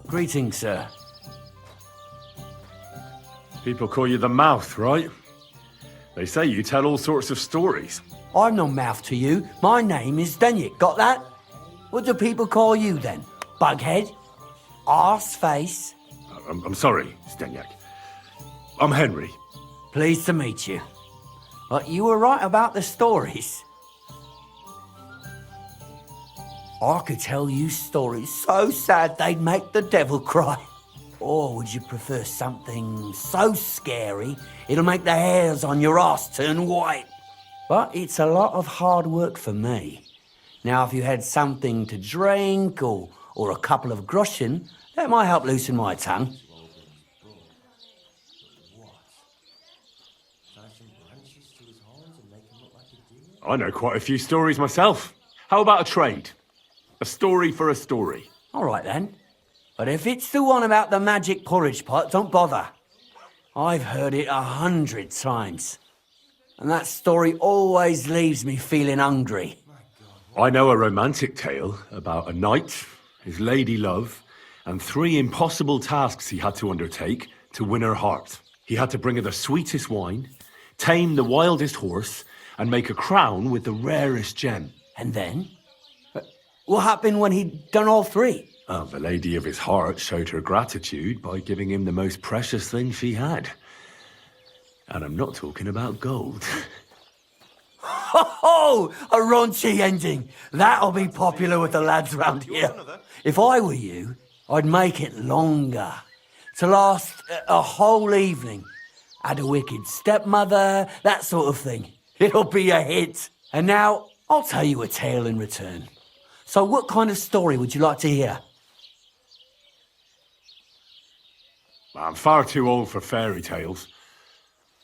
Greetings, sir. People call you the Mouth, right? They say you tell all sorts of stories. I'm no mouth to you. My name is Denyek. Got that? What do people call you then? Bughead? Arseface? I'm sorry, Stenyak. I'm Henry. Pleased to meet you. But you were right about the stories. I could tell you stories so sad they'd make the devil cry. Or would you prefer something so scary it'll make the hairs on your ass turn white? But it's a lot of hard work for me. Now, if you had something to drink or a couple of groschen, that might help loosen my tongue. I know quite a few stories myself. How about a trade? A story for a story. All right then. But if it's the one about the magic porridge pot, don't bother. I've heard it 100 times. And that story always leaves me feeling hungry. I know a romantic tale about a knight, his lady love, and 3 impossible tasks he had to undertake to win her heart. He had to bring her the sweetest wine, tame the wildest horse, and make a crown with the rarest gem. And then? What happened when he'd done all 3? The lady of his heart showed her gratitude by giving him the most precious thing she had. And I'm not talking about gold. Ho! A raunchy ending. That'll be popular with the lads round here. If I were you, I'd make it longer. To last a whole evening. Add a wicked stepmother, that sort of thing. It'll be a hit. And now, I'll tell you a tale in return. So what kind of story would you like to hear? I'm far too old for fairy tales.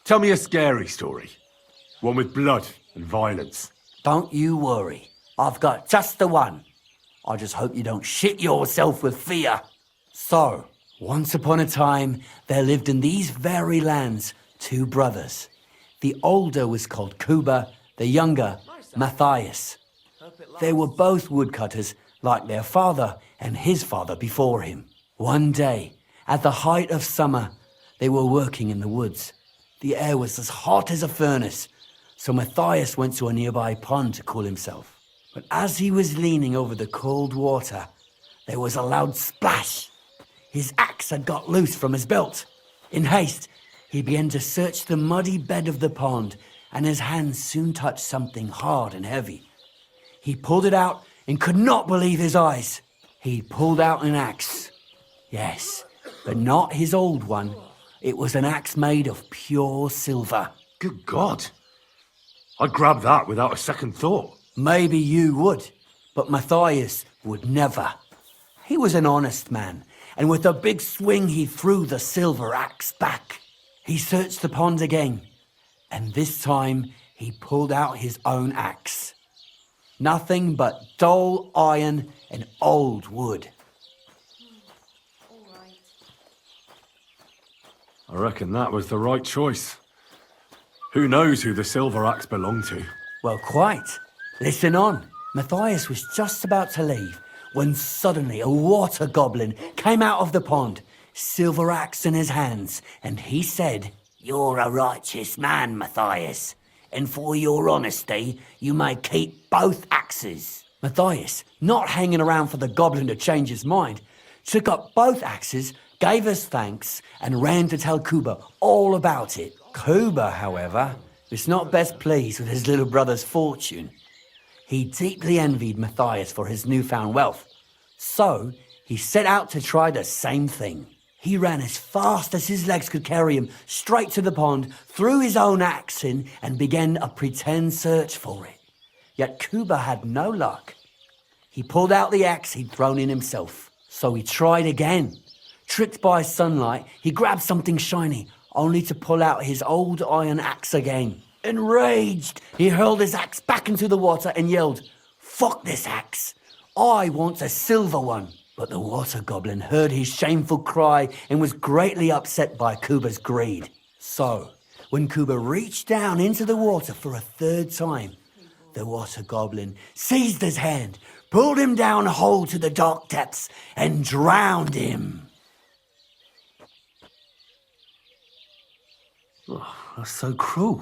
Tell me a scary story. One with blood and violence. Don't you worry. I've got just the one. I just hope you don't shit yourself with fear. So, once upon a time, there lived in these very lands 2 brothers. The older was called Kuba, the younger, Matthias. They were both woodcutters, like their father and his father before him. One day, at the height of summer, they were working in the woods. The air was as hot as a furnace, so Matthias went to a nearby pond to cool himself. But as he was leaning over the cold water, there was a loud splash. His axe had got loose from his belt. In haste, he began to search the muddy bed of the pond, and his hands soon touched something hard and heavy. He pulled it out and could not believe his eyes. He pulled out an axe. Yes, but not his old one. It was an axe made of pure silver. Good God. I'd grab that without a second thought. Maybe you would, but Matthias would never. He was an honest man, and with a big swing he threw the silver axe back. He searched the pond again, and this time he pulled out his own axe. Nothing but dull iron and old wood. I reckon that was the right choice. Who knows who the silver axe belonged to? Well, quite. Listen on. Matthias was just about to leave when suddenly a water goblin came out of the pond, silver axe in his hands, and he said, "You're a righteous man, Matthias, and for your honesty, you may keep both axes." Matthias, not hanging around for the goblin to change his mind, took up both axes, gave us thanks, and ran to tell Kuba all about it. Kuba, however, was not best pleased with his little brother's fortune. He deeply envied Matthias for his newfound wealth. So, he set out to try the same thing. He ran as fast as his legs could carry him straight to the pond, threw his own axe in, and began a pretend search for it. Yet Kuba had no luck. He pulled out the axe he'd thrown in himself. So he tried again. Tricked by sunlight, he grabbed something shiny, only to pull out his old iron axe again. Enraged, he hurled his axe back into the water and yelled, "Fuck this axe! I want a silver one." But the water goblin heard his shameful cry and was greatly upset by Kuba's greed. So, when Kuba reached down into the water for a third time, The water goblin seized his hand, pulled him down whole to the dark depths, and drowned him. Oh, that's so cruel.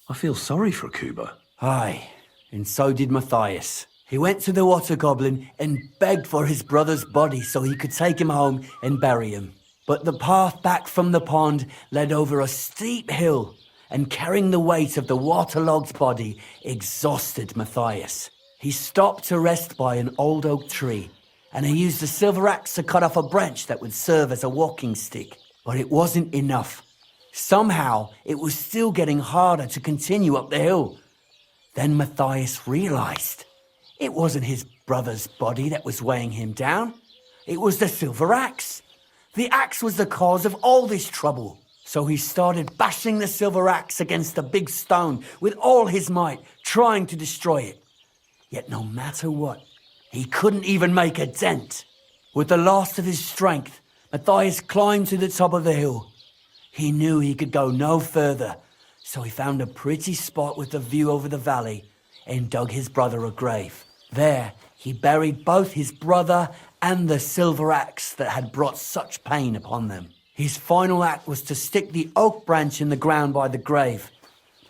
I feel sorry for Kuba. Aye, and so did Matthias. He went to the water goblin and begged for his brother's body so he could take him home and bury him. But the path back from the pond led over a steep hill, and carrying the weight of the waterlogged body exhausted Matthias. He stopped to rest by an old oak tree, and he used a silver axe to cut off a branch that would serve as a walking stick. But it wasn't enough. Somehow, it was still getting harder to continue up the hill. Then Matthias realized it wasn't his brother's body that was weighing him down. It was the silver axe. The axe was the cause of all this trouble. So he started bashing the silver axe against a big stone with all his might, trying to destroy it. Yet no matter what, he couldn't even make a dent. With the last of his strength, Matthias climbed to the top of the hill. He knew he could go no further, so he found a pretty spot with a view over the valley and dug his brother a grave. There, he buried both his brother and the silver axe that had brought such pain upon them. His final act was to stick the oak branch in the ground by the grave.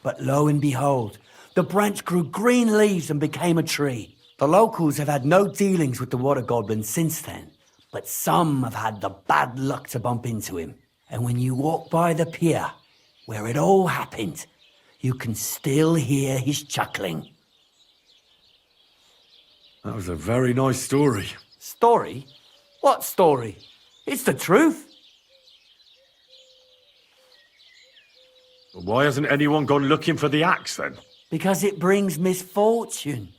But lo and behold, the branch grew green leaves and became a tree. The locals have had no dealings with the water goblin since then, but some have had the bad luck to bump into him. And when you walk by the pier, where it all happened, you can still hear his chuckling. That was a very nice story. Story? What story? It's the truth. Why hasn't anyone gone looking for the axe then? Because it brings misfortune.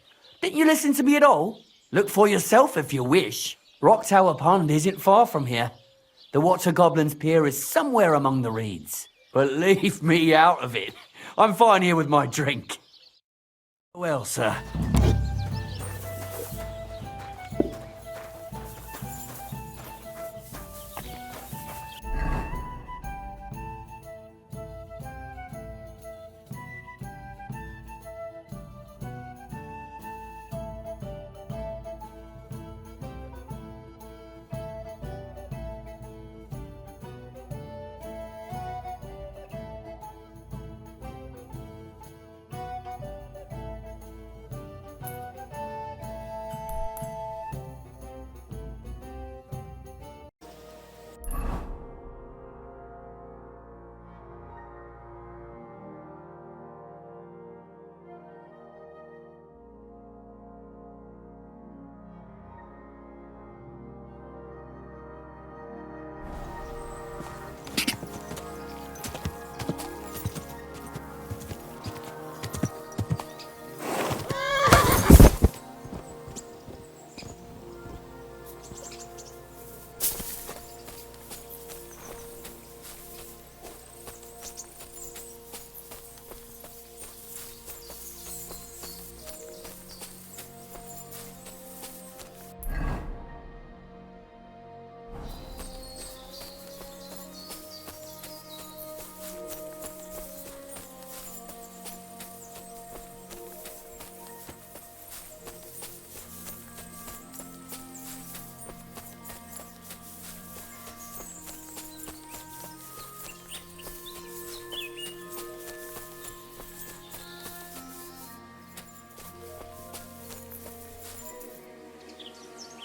Didn't you listen to me at all? Look for yourself if you wish. Rock Tower Pond isn't far from here. The Water Goblin's Pier is somewhere among the reeds. But leave me out of it. I'm fine here with my drink. Well, sir.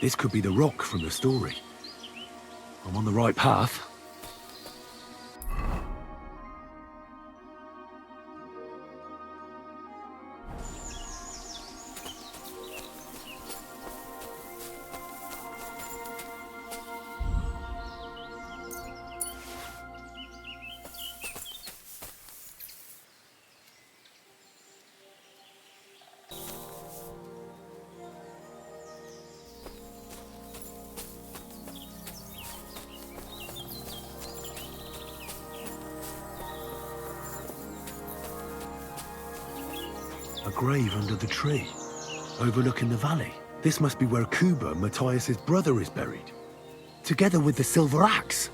This could be the rock from the story. I'm on the right path. A grave under the tree, overlooking the valley. This must be where Kuba, Matthias's brother, is buried, together with the silver axe.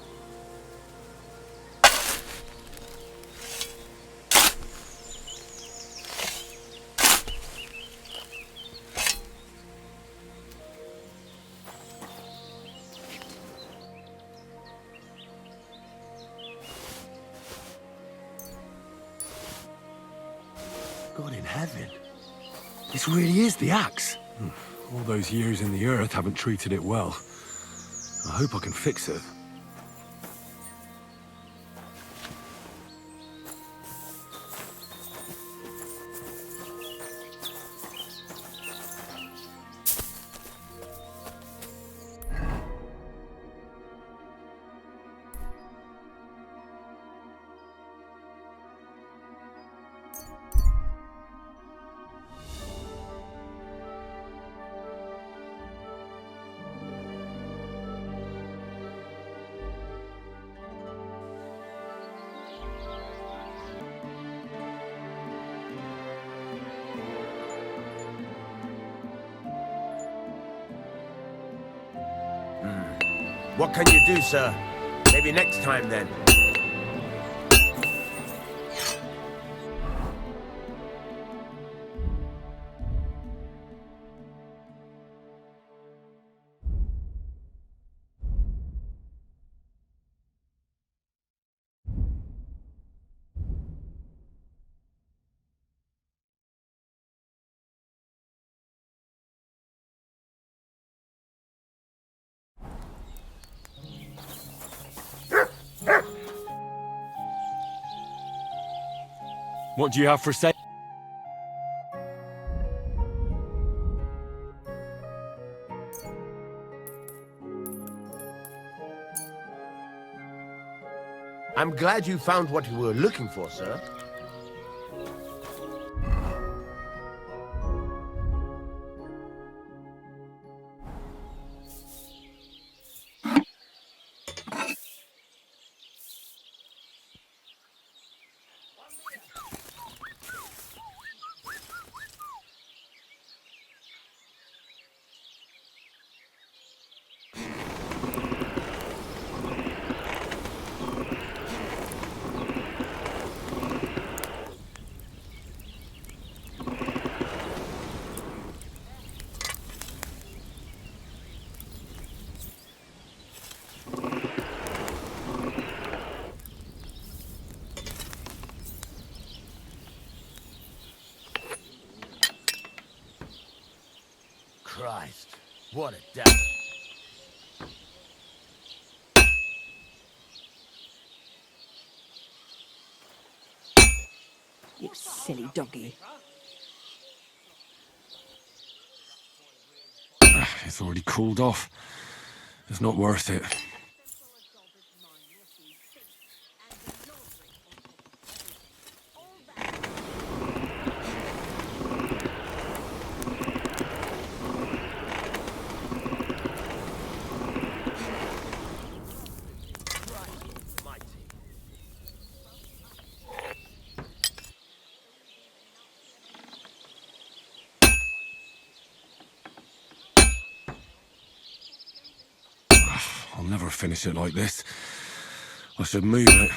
God in heaven. This really is the axe. All those years in the earth haven't treated it well. I hope I can fix it. What can you do, sir? Maybe next time, then. What do you have for sale? I'm glad you found what you were looking for, sir. Christ, what a day. You silly doggy. It's already cooled off. It's not worth it. I'll never finish it like this. I should move it.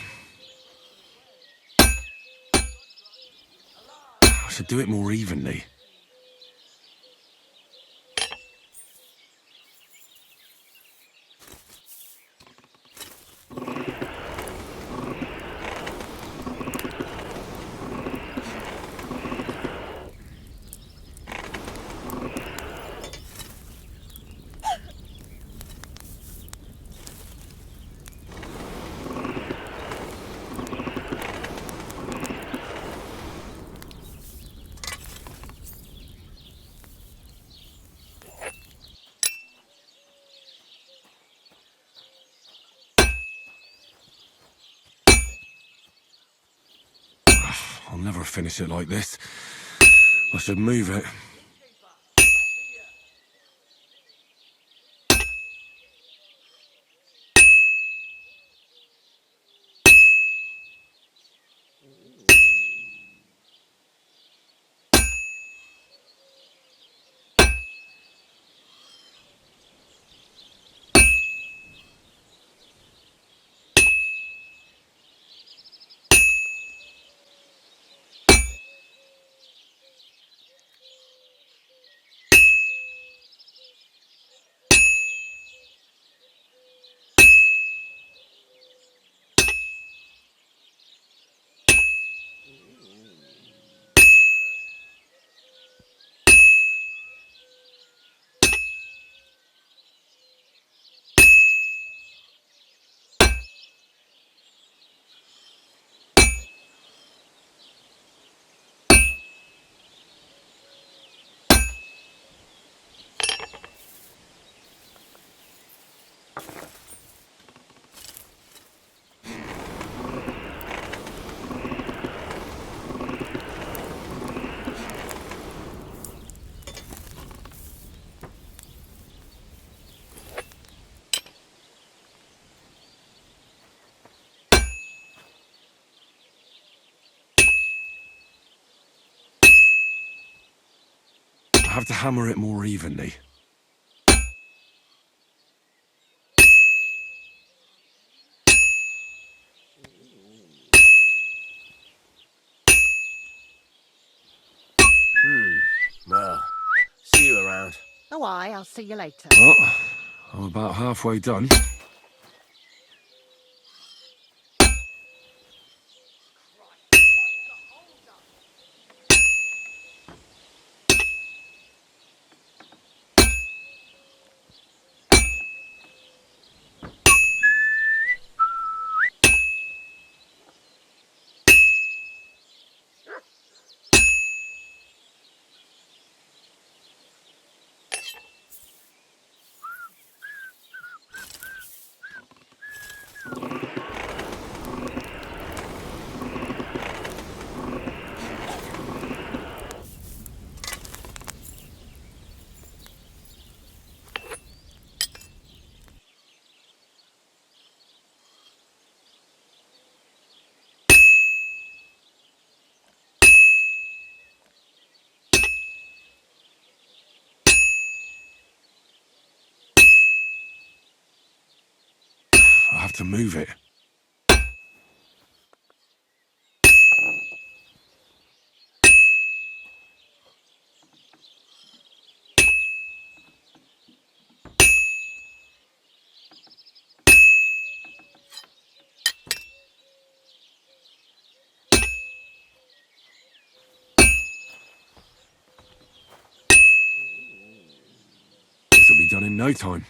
I should do it more evenly. I'll never finish it like this. I should move it. have to hammer it more evenly. Well, see you around. Oh, I'll see you later. Well, I'm about halfway done. I have to move it. This'll be done in no time.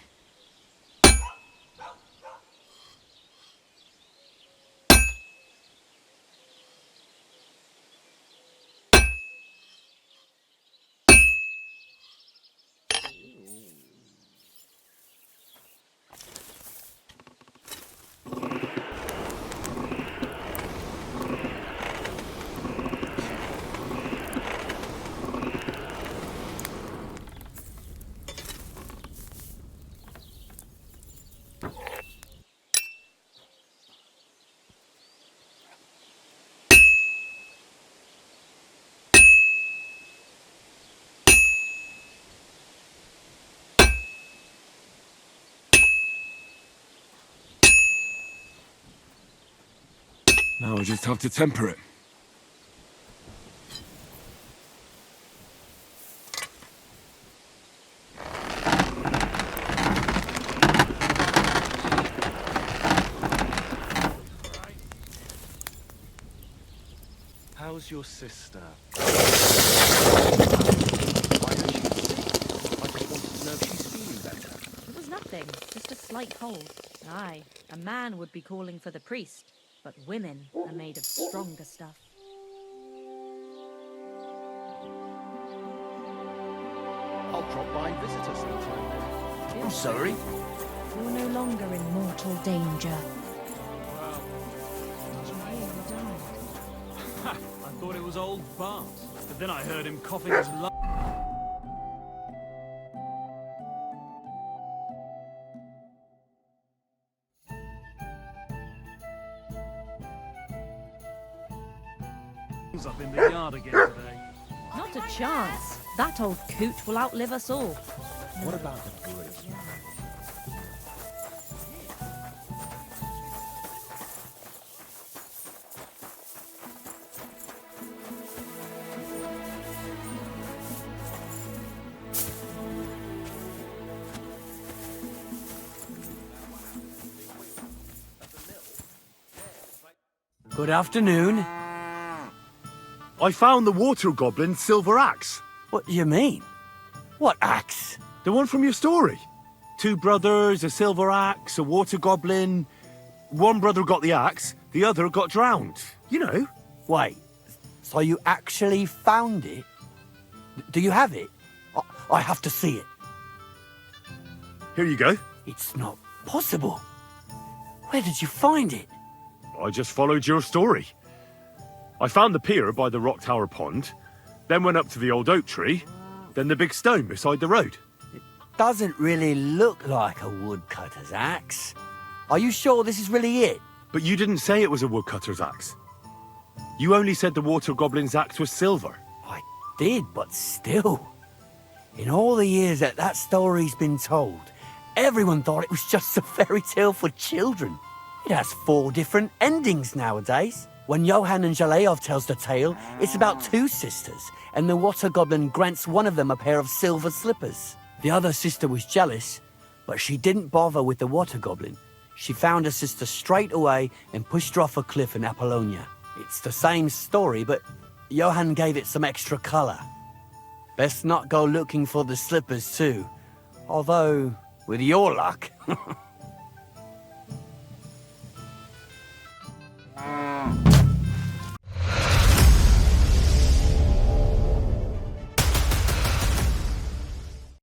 Now I just have to temper it. How's your sister? Why has she sick? I just wanted to know if she's feeling better. It was nothing, just a slight cold. Aye, a man would be calling for the priest, but women are made of stronger stuff. I'll drop by and visit her sometime. I'm sorry. You're no longer in mortal danger. I thought it was old Bart, but then I heard him coughing his lungs. Up in the yard again today. Not a chance. That old coot will outlive us all. What about the bridge? Good afternoon. I found the water goblin's silver axe. What do you mean? What axe? The one from your story. Two brothers, a silver axe, a water goblin. One brother got the axe, the other got drowned. You know. Wait, so you actually found it? Do you have it? I have to see it. Here you go. It's not possible. Where did you find it? I just followed your story. I found the pier by the rock tower pond, then went up to the old oak tree, then the big stone beside the road. Doesn't really look like a woodcutter's axe. Are you sure this is really it? But you didn't say it was a woodcutter's axe. You only said the water goblin's axe was silver. I did, but still. In all the years that story's been told, everyone thought it was just a fairy tale for children. It has 4 different endings nowadays. When Johann and Jalejov tells the tale, it's about 2 sisters, and the water goblin grants one of them a pair of silver slippers. The other sister was jealous, but she didn't bother with the water goblin. She found her sister straight away and pushed her off a cliff in Apollonia. It's the same story, but Johann gave it some extra colour. Best not go looking for the slippers too. Although, with your luck,